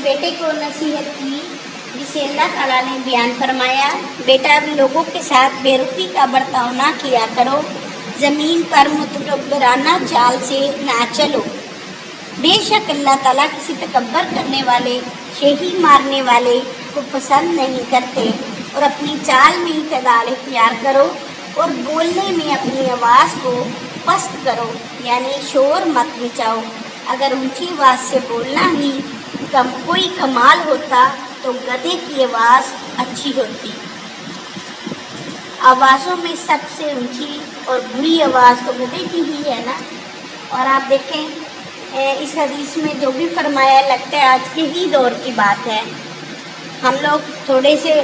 بیٹے کو نصیحت کی جسے اللہ تعالیٰ نے بیان فرمایا، بیٹا لوگوں کے ساتھ بے رخی کا برتاؤ نہ کیا کرو، زمین پر متکبرانہ چال سے نہ چلو، بے شک اللہ تعالیٰ کسی تکبر کرنے والے، شیخی مارنے والے کو پسند نہیں کرتے، اور اپنی چال میں اعتدال اختیار کرو، اور بولنے میں اپنی آواز کو پست کرو، یعنی شور مت مچاؤ۔ اگر اونچی آواز سے بولنا ہی کوئی کمال ہوتا تو گدھے کی آواز اچھی ہوتی۔ آوازوں میں سب سے اونچی اور بری آواز تو گدھے کی ہی ہے نا۔ اور آپ دیکھیں اس حدیث میں جو بھی فرمایا لگتا ہے آج کے ہی دور کی بات ہے۔ ہم لوگ تھوڑے سے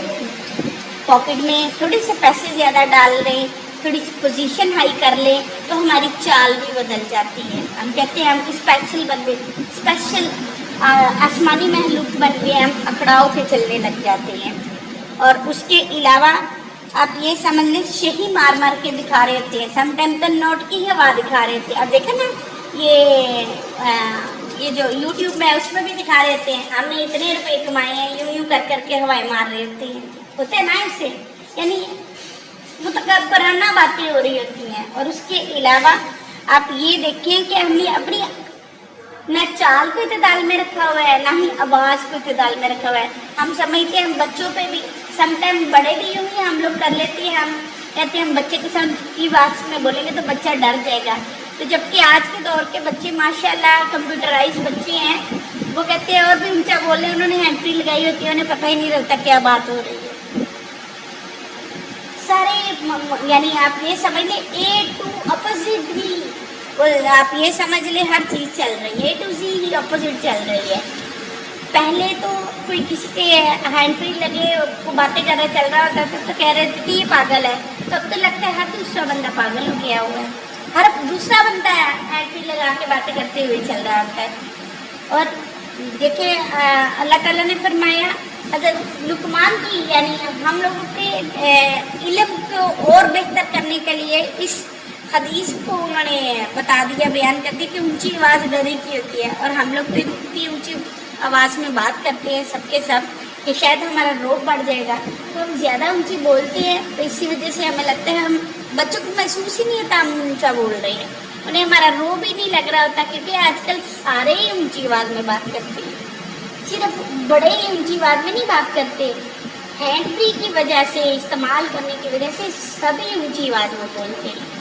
پاکٹ میں تھوڑے سے پیسے زیادہ ڈال لیں، تھوڑی سی پوزیشن ہائی کر لیں تو ہماری چال بھی بدل جاتی ہے۔ ہم کہتے ہیں ہم اسپیشل بن گئے، اسپیشل آسمانی محلوق بن گئے، ہم اکڑاؤ پہ چلنے لگ جاتے ہیں۔ اور اس کے علاوہ آپ یہ سمجھ لیں شہی مار مار کے دکھا رہے ہوتے ہیں، سم ٹائم تو نوٹ کی ہوا دکھا رہے ہوتے ہیں۔ اب دیکھیں نا یہ جو یوٹیوب میں اس میں بھی دکھا رہے ہوتے ہیں ہم نے اتنے روپے کمائے ہیں، یوں یوں کر کے ہوائیں مار رہے ہوتے ہیں نا اس سے، یعنی متکبرانہ باتیں ہو رہی ہوتی ہیں۔ اور اس کے علاوہ آپ یہ دیکھیں کہ ہم نے اپنی نہ چال کو اعتدال میں رکھا ہوا ہے، نہ ہی آواز کو اعتدال میں رکھا ہوا ہے۔ ہم سمجھتے ہیں ہم بچوں پہ بھی سم ٹائم بڑے بھی یوں ہی ہم لوگ کر لیتے ہیں، ہم کہتے ہیں ہم بچے کے ساتھ کی آواز میں بولیں گے تو بچہ ڈر جائے گا، تو جبکہ آج کے دور کے بچے ماشاءاللہ کمپیوٹرائز بچے ہیں، وہ کہتے ہیں اور بھی اونچا بولیں، انہوں نے ہینڈ فری لگائی ہوتی ہے، انہیں پتہ ہی نہیں رہتا کیا بات ہو رہی ہے۔ سارے یعنی آپ یہ سمجھ لیں اے ٹو اپوزٹ ہی، آپ یہ سمجھ لیں ہر چیز چل رہی ہے، اے ٹو زی ہی اپوزٹ چل رہی ہے۔ پہلے تو کوئی کسی کے ہینڈ فری لگے کو باتیں کر رہا چل رہا ہوتا تھا تو کہہ رہے تھے کہ یہ پاگل ہے، تو اب تو لگتا ہے ہر دوسرا بندہ پاگل ہو گیا ہوا ہے، ہر دوسرا بندہ ہینڈ فری لگا کے باتیں کرتے ہوئے چل رہا ہوتا ہے۔ اور دیکھیں اللہ تعالیٰ نے فرمایا حضرت لقمان کی، یعنی ہم لوگوں کے علم کو اور بہتر کرنے کے لیے اس حدیث کو انہوں نے بتا دیا، بیان کر دیا کہ اونچی آواز ڈرے کی ہوتی ہے، اور ہم لوگ تو اتنی اونچی آواز میں بات کرتے ہیں سب کے سب کہ شاید ہمارا روب بڑھ جائے گا، تو ہم زیادہ اونچی بولتے ہیں، تو اسی وجہ سے ہمیں لگتا ہے ہم بچوں کو محسوس ہی نہیں ہوتا ہم اونچا بول رہے ہیں، انہیں ہمارا روب ہی نہیں لگ رہا ہوتا، کیونکہ آج کل سارے ہی اونچی آواز میں بات کرتے ہیں، صرف بڑے ہی اونچی آواز میں نہیں بات کرتے، ہینڈ فری کی وجہ سے استعمال کرنے کی وجہ سے سبھی اونچی آواز میں بولتے ہیں۔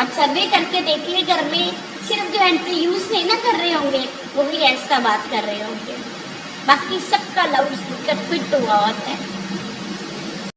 اب سروے کر کے دیکھیے گھر میں صرف جو ہینڈ فری یوز نہیں نہ کر رہے ہوں گے وہی ایسا بات کر رہے ہوں گے، باقی سب کا لاؤڈ اسپیکر فٹ ہوا ہوتا ہے۔